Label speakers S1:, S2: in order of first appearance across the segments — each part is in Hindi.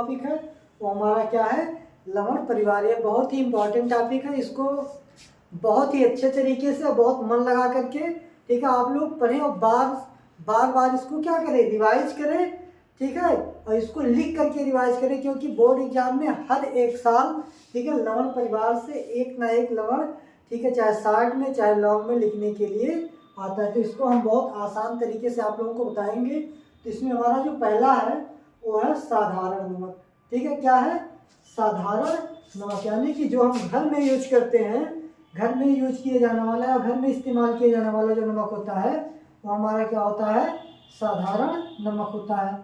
S1: टॉपिक है वो हमारा क्या है, लवण परिवार। ये बहुत ही इम्पोर्टेंट टॉपिक है, इसको बहुत ही अच्छे तरीके से बहुत मन लगा करके ठीक है आप लोग पढ़ें और बार बार इसको क्या करें, रिवाइज करें ठीक है, और इसको लिख करके रिवाइज करें, क्योंकि बोर्ड एग्जाम में हर एक साल ठीक है लवण परिवार से एक ना एक लवण ठीक है, चाहे शॉर्ट में चाहे लॉन्ग में लिखने के लिए आता है। तो इसको हम बहुत आसान तरीके से आप लोगों को बताएंगे। तो इसमें हमारा जो पहला है वो है साधारण नमक। ठीक है, क्या है, साधारण नमक, यानी कि जो हम घर में यूज करते हैं, घर में यूज किए जाने वाला है, घर में इस्तेमाल किए जाने वाला जो नमक होता है वो हमारा क्या होता है, साधारण नमक होता है।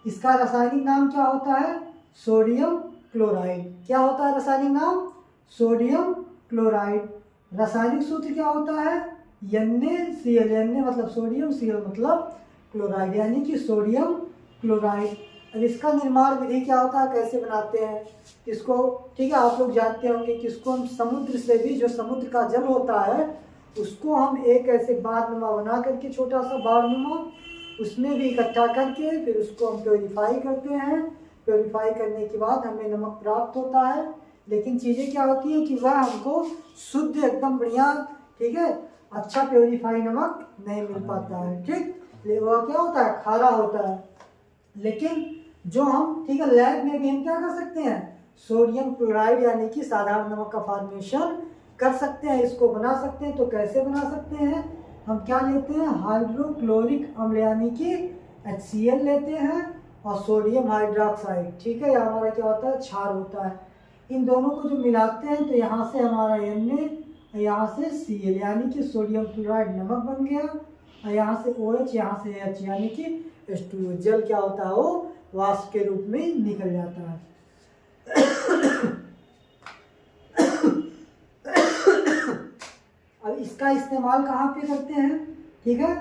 S1: इसका रासायनिक नाम क्या होता है, सोडियम क्लोराइड। क्या होता है रासायनिक नाम, सोडियम क्लोराइड। रासायनिक सूत्र क्या होता है, NaCl। Na मतलब सोडियम, Cl मतलब क्लोराइड, यानी कि सोडियम क्लोराइड। अब इसका निर्माण विधि क्या होता है, कैसे बनाते हैं इसको, ठीक है आप लोग जानते होंगे कि इसको हम समुद्र से भी, जो समुद्र का जल होता है उसको हम एक ऐसे बारनुमा बना करके, छोटा सा बारनुमा, उसमें भी इकट्ठा करके फिर उसको हम प्योरीफाई करते हैं। प्योरीफाई करने के बाद हमें नमक प्राप्त होता है। लेकिन चीज़ें क्या होती हैं कि वह हमको शुद्ध एकदम बढ़िया ठीक है अच्छा प्योरीफाई नमक नहीं मिल पाता है। ठीक, वह क्या होता है, खारा होता है। लेकिन जो हम ठीक है लैब में भी हम क्या कर सकते हैं, सोडियम क्लोराइड यानी कि साधारण नमक का फॉर्मेशन कर सकते हैं, इसको बना सकते हैं। तो कैसे बना सकते हैं, हम क्या लेते हैं, हाइड्रोक्लोरिक अम्ल यानी कि HCl लेते हैं और सोडियम हाइड्रोक्साइड। ठीक है, हमारा क्या होता है, क्षार होता है। इन दोनों को जो मिलाते हैं तो यहाँ से हमारा Na, यहाँ से Cl यानी कि सोडियम क्लोराइड नमक बन गया, और यहाँ से OH, यहाँ से H यानी कि H2O जल क्या होता है, वो वाष्प के रूप में निकल जाता है। अब इसका इस्तेमाल कहाँ पे करते हैं, ठीक है,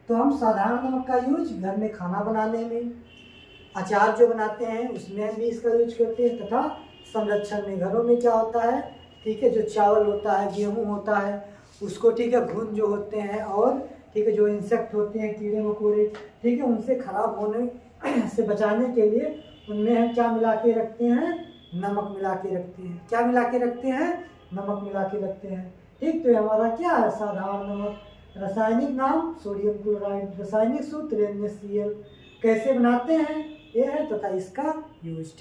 S1: तो हम साधारण नमक का यूज घर में खाना बनाने में, अचार जो बनाते हैं उसमें भी इसका यूज करते हैं, तथा संरक्षण में घरों में क्या होता है ठीक है, जो चावल होता है, गेहूं होता है, उसको ठीक है घुन जो होते हैं, और ठीक है जो इंसेक्ट होते हैं, कीड़े मकोड़े ठीक है, उनसे खराब होने से बचाने के लिए उनमें हम क्या मिला के रखते हैं, नमक मिला के रखते हैं। क्या मिला के रखते हैं, नमक मिला के रखते हैं। ठीक, तो ये हमारा क्या है, साधारण नमक। रासायनिक नाम सोडियम क्लोराइड, रासायनिक सूत्र NaCl। कैसे बनाते हैं ये है तथा इसका यूज।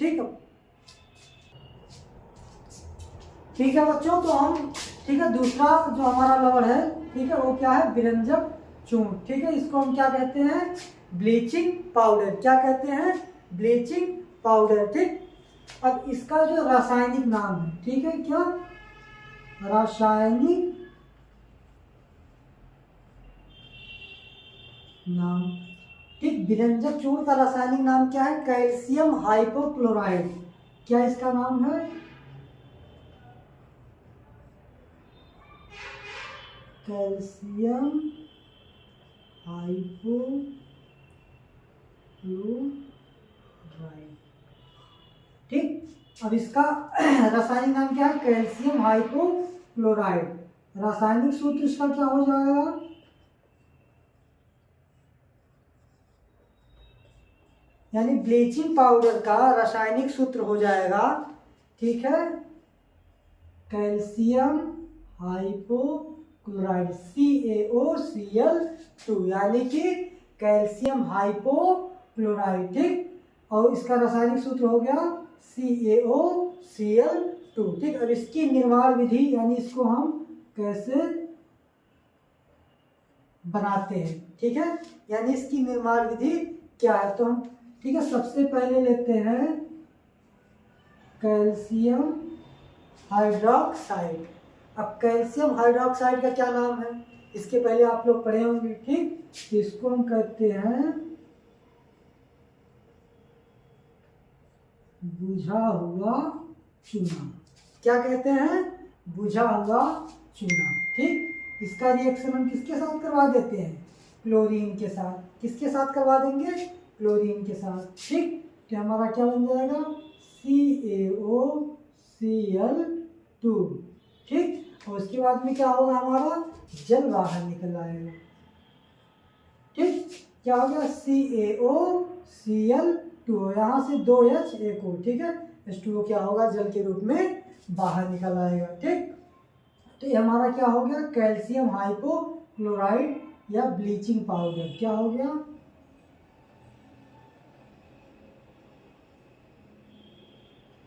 S1: ठीक है बच्चों, तो हम ठीक है दूसरा जो हमारा लवण है ठीक है वो क्या है, विरंजक चूर्ण। ठीक है, इसको हम क्या कहते हैं, ब्लीचिंग पाउडर। क्या कहते हैं, ब्लीचिंग पाउडर। ठीक, अब इसका जो रासायनिक नाम है ठीक है, क्या रासायनिक नाम, ठीक, विरंजक चूर्ण का रासायनिक नाम क्या है, कैल्शियम हाइपोक्लोराइड। क्या इसका नाम है, कैल्शियम हाइपोक्लोराइड। ठीक, अब इसका रासायनिक नाम क्या है, कैल्शियम हाइपोक्लोराइड। रासायनिक सूत्र इसका क्या हो जाएगा, यानी ब्लीचिंग पाउडर का रासायनिक सूत्र हो जाएगा ठीक है, कैल्शियम हाइपोक्लोराइड CaOCl2, यानी कि कैल्शियम हाइपोक्लोराइड। ठीक, और इसका रासायनिक सूत्र हो गया CaOCl2। ठीक, अब इसकी निर्माण विधि यानी इसको हम कैसे बनाते हैं, ठीक है, यानी इसकी निर्माण विधि क्या है, तो हम ठीक है सबसे पहले लेते हैं कैल्शियम हाइड्रोक्साइड। अब कैल्शियम हाइड्रोक्साइड का क्या नाम है, इसके पहले आप लोग पढ़े होंगे। ठीक, तो इसको हम कहते हैं बुझा हुआ चूना। क्या कहते हैं, बुझा हुआ चूना। ठीक, इसका रिएक्शन हम किसके साथ करवा देते हैं, क्लोरीन के साथ। किसके साथ करवा देंगे, क्लोरीन के साथ। ठीक, तो हमारा क्या बन जाएगा, CaOCl2। ठीक, और उसके बाद में क्या होगा, हमारा जल बाहर निकल आएगा। ठीक, क्या हो गया, CaOCl2, यहाँ से 2H एक O, ठीक है, H2O क्या होगा, जल के रूप में बाहर निकल आएगा। ठीक, तो ये हमारा क्या हो गया, कैल्शियम हाइपोक्लोराइड या ब्लीचिंग पाउडर। क्या हो गया,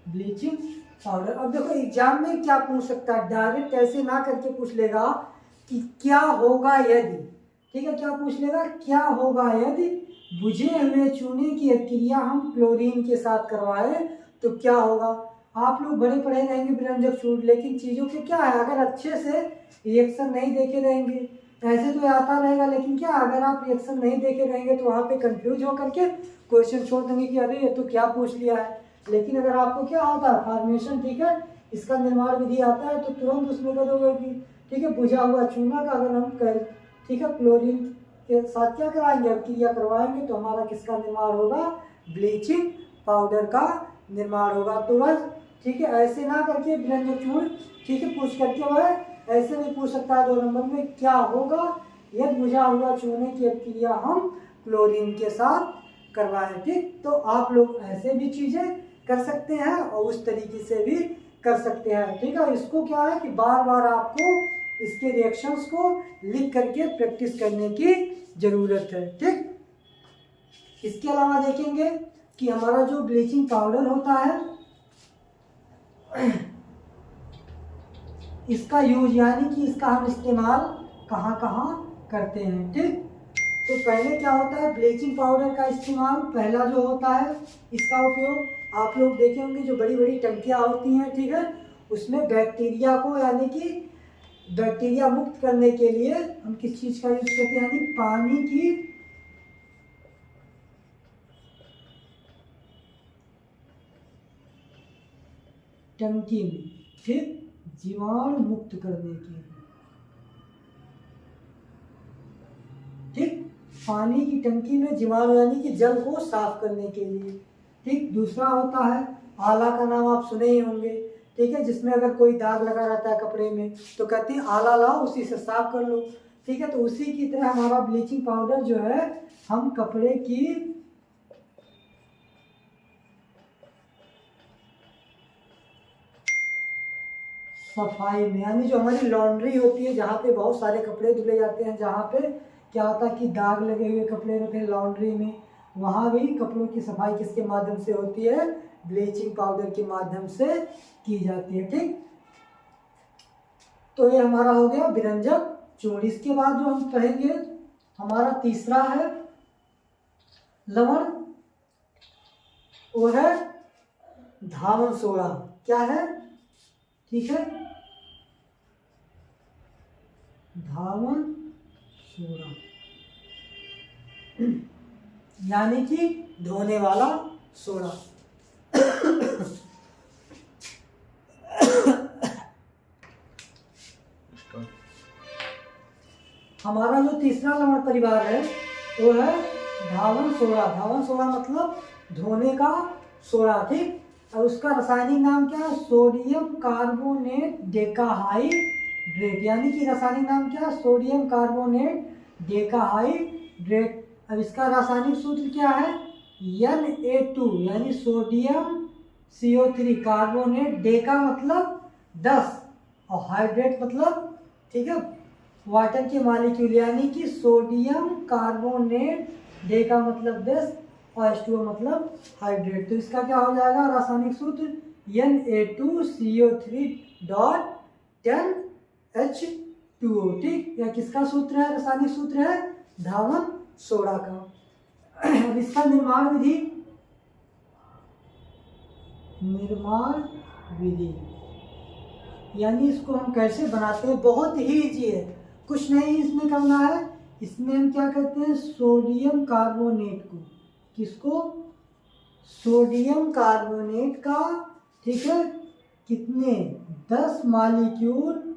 S1: ब्लीचिंग पाउडर। अब देखो एग्जाम में क्या पूछ सकता है, डायरेक्ट ऐसे ना करके पूछ लेगा कि क्या होगा यदि, ठीक है, क्या पूछ लेगा, क्या होगा यदि बुझे हुए चूने की क्रिया हम क्लोरीन के साथ करवाए तो क्या होगा। आप लोग बड़े पढ़े रहेंगे विरंजक चूड़, लेकिन चीज़ों के क्या है, अगर अच्छे से रिएक्शन नहीं देखे रहेंगे, ऐसे तो आता रहेगा, लेकिन क्या अगर आप रिएक्शन नहीं देखे रहेंगे तो वहाँ पे कंफ्यूज होकर के क्वेश्चन छोड़ देंगे कि अरे ये तो क्या पूछ लिया है। लेकिन अगर आपको क्या होता है, फॉर्मेशन, ठीक है, इसका निर्माण विधि आता है तो तुरंत उसमें करोगे कि ठीक है, बुझा हुआ चूना का अगर हम कर, ठीक है, क्लोरीन के साथ क्या कराएंगे, अब क्रिया करवाएंगे तो हमारा किसका निर्माण होगा, ब्लीचिंग पाउडर का निर्माण होगा तुरंत। ठीक है, ऐसे ना करके व्यंजक चूर्ण, ठीक है, पूछ करके वह ऐसे नहीं पूछ सकता है 2 नंबर में, क्या होगा यदि बुझा हुआ चूने की क्रिया हम क्लोरीन के साथ करवाएं। ठीक, तो आप लोग ऐसे भी चीज़ें कर सकते हैं और उस तरीके से भी कर सकते हैं। ठीक है, इसको क्या है कि बार बार आपको इसके रिएक्शंस को लिख करके प्रैक्टिस करने की ज़रूरत है। ठीक, इसके अलावा देखेंगे कि हमारा जो ब्लीचिंग पाउडर होता है इसका यूज, यानी कि इसका हम इस्तेमाल कहाँ कहाँ करते हैं। ठीक, तो पहले क्या होता है, ब्लीचिंग पाउडर का इस्तेमाल पहला जो होता है, इसका उपयोग आप लोग देखे होंगे जो बड़ी बड़ी टंकियाँ होती हैं, ठीक है, उसमें बैक्टीरिया को, यानी कि बैक्टीरिया मुक्त करने के लिए हम किस चीज़ का यूज करते हैं, यानी पानी की टंकी में, ठीक, जीवाणु मुक्त करने के लिए। ठीक, पानी की टंकी में जीवाणु, यानी कि जल को साफ करने के लिए। ठीक, दूसरा होता है आला, का नाम आप सुने ही होंगे, ठीक है, जिसमें अगर कोई दाग लगा रहता है कपड़े में तो कहते हैं आला लाओ उसी से साफ कर लो। ठीक है, तो उसी की तरह हमारा ब्लीचिंग पाउडर जो है हम कपड़े की सफाई में, यानी जो हमारी लॉन्ड्री होती है जहाँ पे बहुत सारे कपड़े धुले जाते हैं, जहाँ पे क्या होता है कि दाग लगे हुए कपड़े रहते हैं लॉन्ड्री में, वहाँ भी कपड़ों की सफाई किसके माध्यम से होती है, ब्लीचिंग पाउडर के माध्यम से की जाती है। ठीक, तो ये हमारा हो गया विरंजक चूर्ण। इसके बाद जो हम पढ़ेंगे हमारा तीसरा है लवण, वो है धावन सोडा। क्या है, ठीक है, धावन सोडा, यानी कि धोने वाला सोडा। हमारा जो तीसरा लवण परिवार है वो है धावन सोडा। धावन सोडा मतलब धोने का सोडा। ठीक, और उसका रासायनिक नाम क्या है, सोडियम कार्बोनेट डेकाहाइड्रेट, यानी कि रासायनिक नाम क्या है, सोडियम कार्बोनेट डेकाहाइड्रेट। अब इसका रासायनिक सूत्र क्या है, Na2, यानी सोडियम CO3 कार्बोनेट, डेका मतलब 10 और हाइड्रेट मतलब, ठीक है, वाटर के मॉलिक्यूल, यानी कि सोडियम कार्बोनेट, डेका मतलब 10 और H2O मतलब हाइड्रेट। तो इसका क्या हो जाएगा रासायनिक सूत्र, Na2CO3.10H2O। ठीक, यह किसका सूत्र है, रासायनिक सूत्र है धावन सोडा का। अब इसका निर्माण विधि, यानी इसको हम कैसे बनाते हैं, बहुत ही इजी है, कुछ नहीं इसमें करना है। इसमें हम क्या करते हैं, सोडियम कार्बोनेट को, किसको, सोडियम कार्बोनेट का, ठीक है, कितने 10 मॉलिक्यूल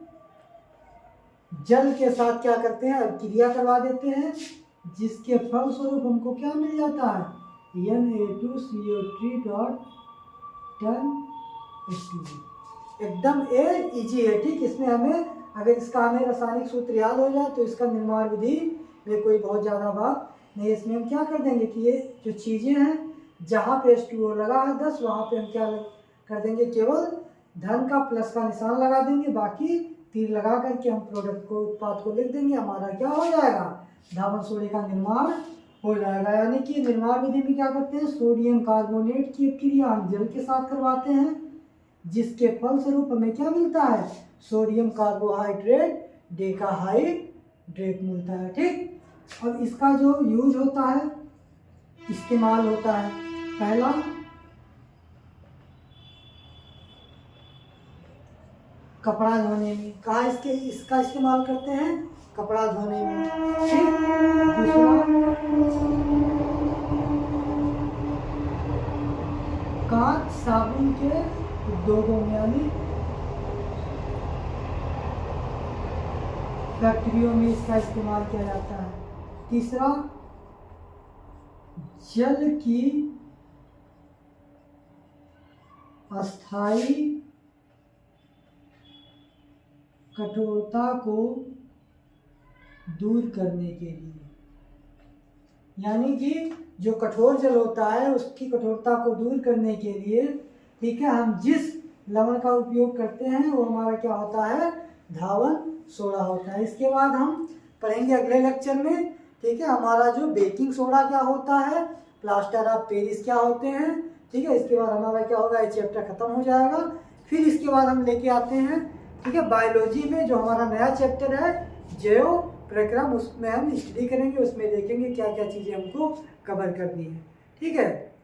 S1: जल के साथ क्या करते हैं, क्रिया करवा देते हैं, जिसके फलस्वरूप हमको क्या मिल जाता है, Na2CO3.10H2O। एकदम इजी है। ठीक, इसमें अगर इसका हमें रासायनिक सूत्र याद हो जाए तो इसका निर्माण विधि में कोई बहुत ज़्यादा बात नहीं, इसमें हम क्या कर देंगे कि ये जो चीज़ें हैं जहाँ पे H2O लगा है 10 वहाँ पे हम क्या कर देंगे, केवल धन का प्लस का निशान लगा देंगे, बाकी तीर लगा करके हम प्रोडक्ट को उत्पाद को लिख देंगे। हमारा क्या हो जाएगा, धावन सोडे का निर्माण हो जाएगा। यानी कि निर्माण विधि में क्या करते हैं, सोडियम कार्बोनेट की क्रिया हम जल के साथ करवाते हैं, जिसके फलस्वरूप हमें क्या मिलता है, सोडियम कार्बोहाइड्रेट डेकाहाइड्रेट मिलता है। ठीक, और इसका जो यूज होता है, इस्तेमाल होता है, पहला कपड़ा धोने में, कहाँ इसका इस्तेमाल करते हैं, कपड़ा धोने में। ठीक, दूसरा कांच साबुन के उद्योगों में, यानी फैक्ट्रियों में इसका इस्तेमाल किया जाता है। तीसरा जल की अस्थायी कठोरता को दूर करने के लिए, यानी कि जो कठोर जल होता है उसकी कठोरता को दूर करने के लिए, ठीक है, हम जिस लवण का उपयोग करते हैं वो हमारा क्या होता है, धावन सोडा होता है। इसके बाद हम पढ़ेंगे अगले लेक्चर में, ठीक है, हमारा जो बेकिंग सोडा क्या होता है, प्लास्टर ऑफ पेरिस क्या होते हैं। ठीक है, इसके बाद हमारा क्या होगा, ये चैप्टर खत्म हो जाएगा। फिर इसके बाद हम लेके आते हैं, ठीक है, बायोलॉजी में जो हमारा नया चैप्टर है जैव प्रक्रम, उसमें हम स्टडी करेंगे, उसमें देखेंगे क्या क्या चीज़ें हमको कवर करनी है। ठीक है,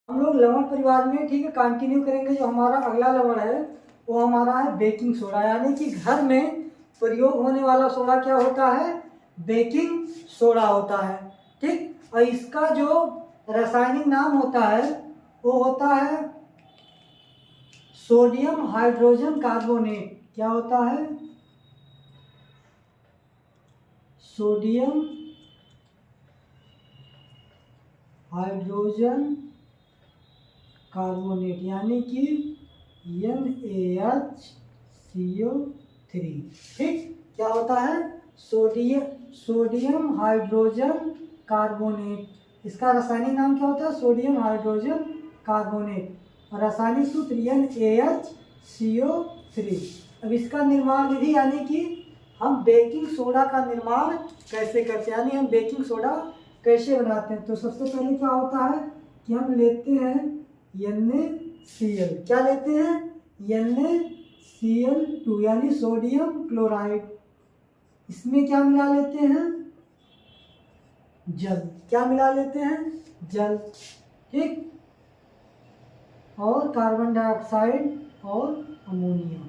S1: हम लोग लवण परिवार में, ठीक है, कंटिन्यू करेंगे। जो हमारा अगला लवण है वो हमारा है बेकिंग सोडा, यानी कि घर में प्रयोग होने वाला सोडा क्या होता है, बेकिंग सोडा होता है। ठीक, और इसका जो रासायनिक नाम होता है वो होता है सोडियम हाइड्रोजन कार्बोनेट। क्या होता है, सोडियम हाइड्रोजन कार्बोनेट, यानी कि NaHCO3। ठीक, क्या होता है, सोडियम हाइड्रोजन कार्बोनेट। इसका रासायनिक नाम क्या होता है, सोडियम हाइड्रोजन कार्बोनेट, और रासायनिक सूत्र NaHCO3। अब इसका निर्माण विधि, यानी कि हम बेकिंग सोडा का निर्माण कैसे करते हैं, यानी हम बेकिंग सोडा कैसे बनाते हैं। तो सबसे पहले क्या होता है कि हम लेते हैं NaCl, क्या लेते हैं, NaCl2, यानी सोडियम क्लोराइड। इसमें क्या मिला लेते हैं, जल। क्या मिला लेते हैं, जल। ठीक, और कार्बन डाइऑक्साइड और अमोनिया।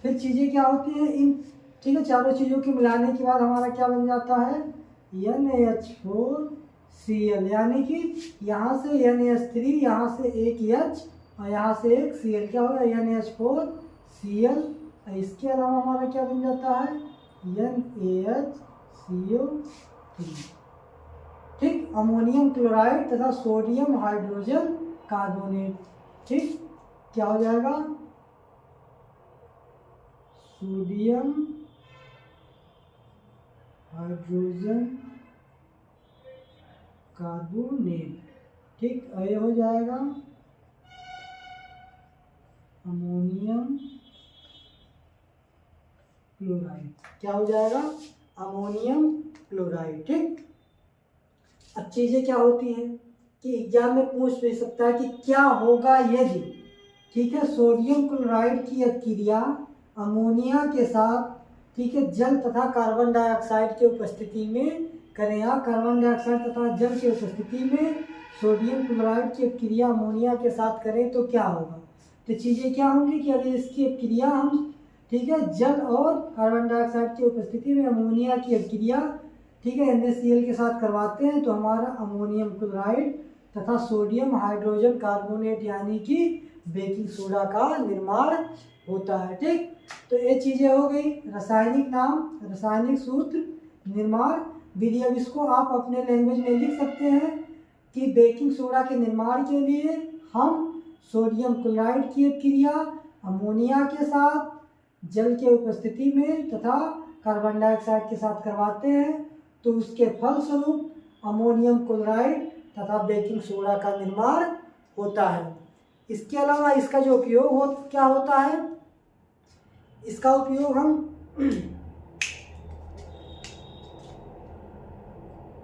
S1: फिर चीज़ें क्या होती हैं इन, ठीक है, चारों चीज़ों के मिलाने के बाद हमारा क्या बन जाता है, NaH4Cl, यानी कि यहाँ से NaH3, यहाँ से एक H और यहाँ से एक Cl, क्या होगा, NaH4Cl। इसके अलावा हमारा क्या बन जाता है, NaHCO3। ठीक, अमोनियम क्लोराइड तथा सोडियम हाइड्रोजन कार्बोनेट। ठीक, क्या हो जाएगा, सोडियम हाइड्रोजन कार्बोनेट। ठीक, ये हो जाएगा अमोनियम क्लोराइड। क्या हो जाएगा, अमोनियम क्लोराइड। ठीक, अब चीज़ें क्या होती हैं कि एग्जाम में पूछ भी सकता है कि क्या होगा यदि, ठीक है, सोडियम क्लोराइड की क्रिया अमोनिया के साथ, ठीक है, जल तथा कार्बन डाइऑक्साइड के उपस्थिति में करें, या कार्बन डाइऑक्साइड तथा जल की उपस्थिति में सोडियम क्लोराइड की क्रिया अमोनिया के साथ करें तो क्या होगा। तो चीज़ें क्या होंगी कि अगर इसकी क्रिया हम, ठीक है, जल और कार्बन डाइऑक्साइड की उपस्थिति में अमोनिया की क्रिया, ठीक है, NaCl के साथ करवाते हैं तो हमारा अमोनियम क्लोराइड तथा सोडियम हाइड्रोजन कार्बोनेट, यानी कि बेकिंग सोडा का निर्माण होता है। ठीक, तो ये चीज़ें हो गई, रासायनिक नाम, रासायनिक सूत्र, निर्माण विधि। अब इसको आप अपने लैंग्वेज में लिख सकते हैं कि बेकिंग सोडा के निर्माण के लिए हम सोडियम क्लोराइड की क्रिया अमोनिया के साथ जल के उपस्थिति में तथा कार्बन डाइऑक्साइड के साथ करवाते हैं तो उसके फलस्वरूप अमोनियम क्लोराइड तथा बेकिंग सोडा का निर्माण होता है। इसके अलावा इसका जो उपयोग क्या होता है, इसका उपयोग हम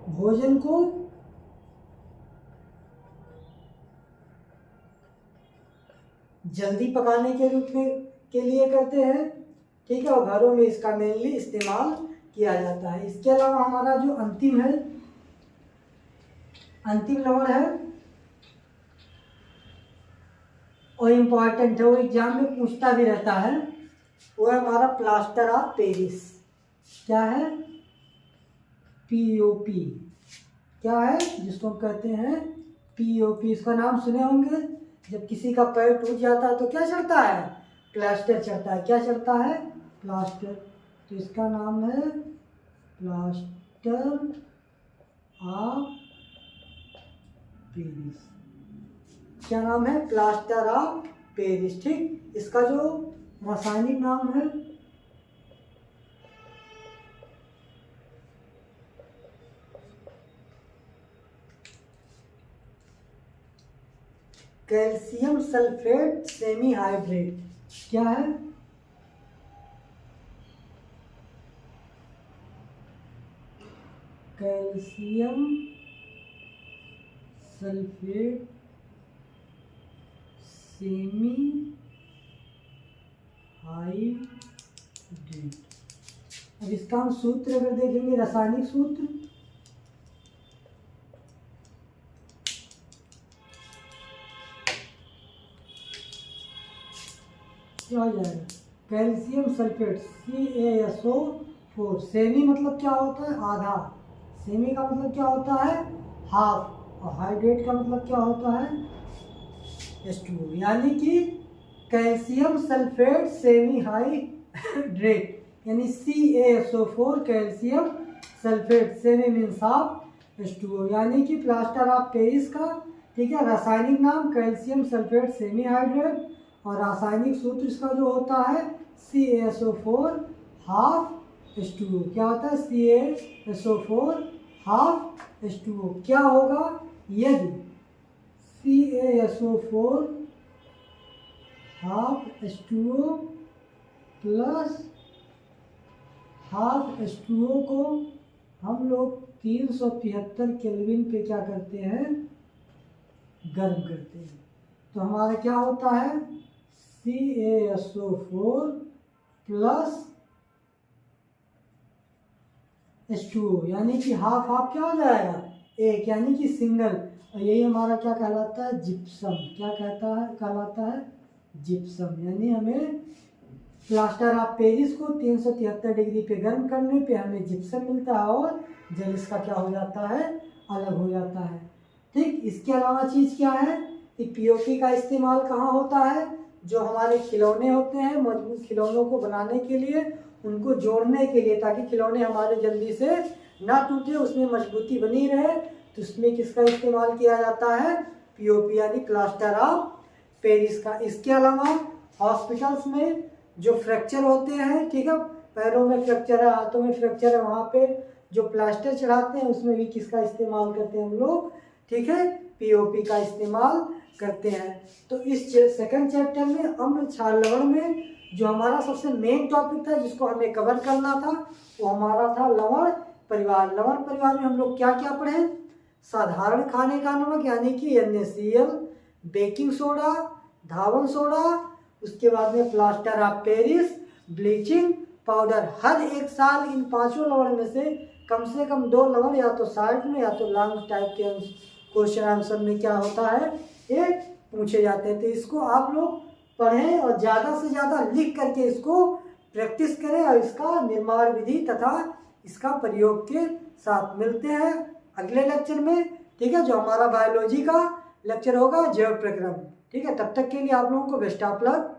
S1: भोजन को जल्दी पकाने के रूप में के लिए करते हैं, ठीक है, और घरों में इसका मेनली इस्तेमाल किया जाता है। इसके अलावा हमारा जो अंतिम लवण है और इम्पॉर्टेंट है, वो एग्जाम में पूछता भी रहता है, वो है हमारा प्लास्टर ऑफ पेरिस। क्या है? POP। क्या है? जिसको हम कहते हैं POP। इसका नाम सुने होंगे, जब किसी का पैर टूट जाता है तो क्या चढ़ता है? प्लास्टर चढ़ता है। क्या चढ़ता है? प्लास्टर। तो इसका नाम है प्लास्टर ऑफ पेरिस। क्या नाम है? Plaster of Paris. ठीक, इसका जो रासायनिक नाम है कैल्शियम सल्फेट सेमी हाइड्रेट। क्या है? Calcium sulphate semi hydrate. अब इसका हम सूत्र अगर देखेंगे, रासायनिक सूत्र, क्या हो जाएगा? Calcium sulphate CaSO4। सेमी मतलब क्या होता है? आधा। सेमी का मतलब क्या होता है? हाफ। और हाइड्रेट का मतलब क्या होता है? H2O। यानी कि कैल्शियम सल्फेट सेमी हाइड्रेट, यानी CaSO4 calcium sulphate, semi means half, H2O, यानी कि प्लास्टर ऑफ पेरिस का, ठीक है, रासायनिक नाम कैल्शियम सल्फेट सेमी हाइड्रेट और रासायनिक सूत्र इसका जो होता है CaSO4 हाफ H2O। क्या होता है? CaSO4 half H2O। क्या होगा यदि CaSO4 half H2O plus half H2O को हम लोग 373 केल्विन पे क्या करते हैं? गर्म करते हैं। तो हमारा क्या होता है? CaSO4 प्लस H2O, यानी कि हाफ हाफ क्या हो जाएगा? एक, यानी कि सिंगल। और यही हमारा क्या कहलाता है? जिप्सम। क्या कहलाता है? जिप्सम। यानी हमें प्लास्टर ऑफ पेरिस को 373 डिग्री पे गर्म करने पे हमें जिप्सम मिलता है और जल इसका क्या हो जाता है? अलग हो जाता है। ठीक, इसके अलावा चीज़ क्या है कि POP का इस्तेमाल कहाँ होता है? जो हमारे खिलौने होते हैं, मजबूत खिलौनों को बनाने के लिए, उनको जोड़ने के लिए, ताकि खिलौने हमारे जल्दी से ना टूटे, उसमें मजबूती बनी रहे, तो उसमें किसका इस्तेमाल किया जाता है? POP, यानी प्लास्टर ऑफ पेरिस का। इसके अलावा हॉस्पिटल्स में जो फ्रैक्चर होते हैं, ठीक है, पैरों में फ्रैक्चर है, हाथों में फ्रैक्चर है, वहाँ पे जो प्लास्टर चढ़ाते हैं उसमें भी किसका इस्तेमाल करते हैं हम लोग? ठीक है, POP का इस्तेमाल करते हैं। तो इस सेकंड चैप्टर में अम्ल क्षार लवण में जो हमारा सबसे मेन टॉपिक था, जिसको हमें कवर करना था, वो हमारा था लवण परिवार। लवण परिवार में हम लोग क्या क्या पढ़े? साधारण खाने का नमक यानी कि NaCl, बेकिंग सोडा, धावन सोडा, उसके बाद में plaster of Paris, bleaching powder. हर एक साल इन पांचों लवण में से कम 2 लवण या तो शॉर्ट में या तो लॉन्ग टाइप के क्वेश्चन आंसर में क्या होता है? ये पूछे जाते हैं। तो इसको आप लोग पढ़ें और ज़्यादा से ज़्यादा लिख करके इसको प्रैक्टिस करें और इसका निर्माण विधि तथा इसका प्रयोग के साथ मिलते हैं अगले लेक्चर में, ठीक है, जो हमारा बायोलॉजी का लेक्चर होगा, जैव प्रक्रम। ठीक है, तब तक के लिए आप लोगों को बेस्ट ऑफ लक।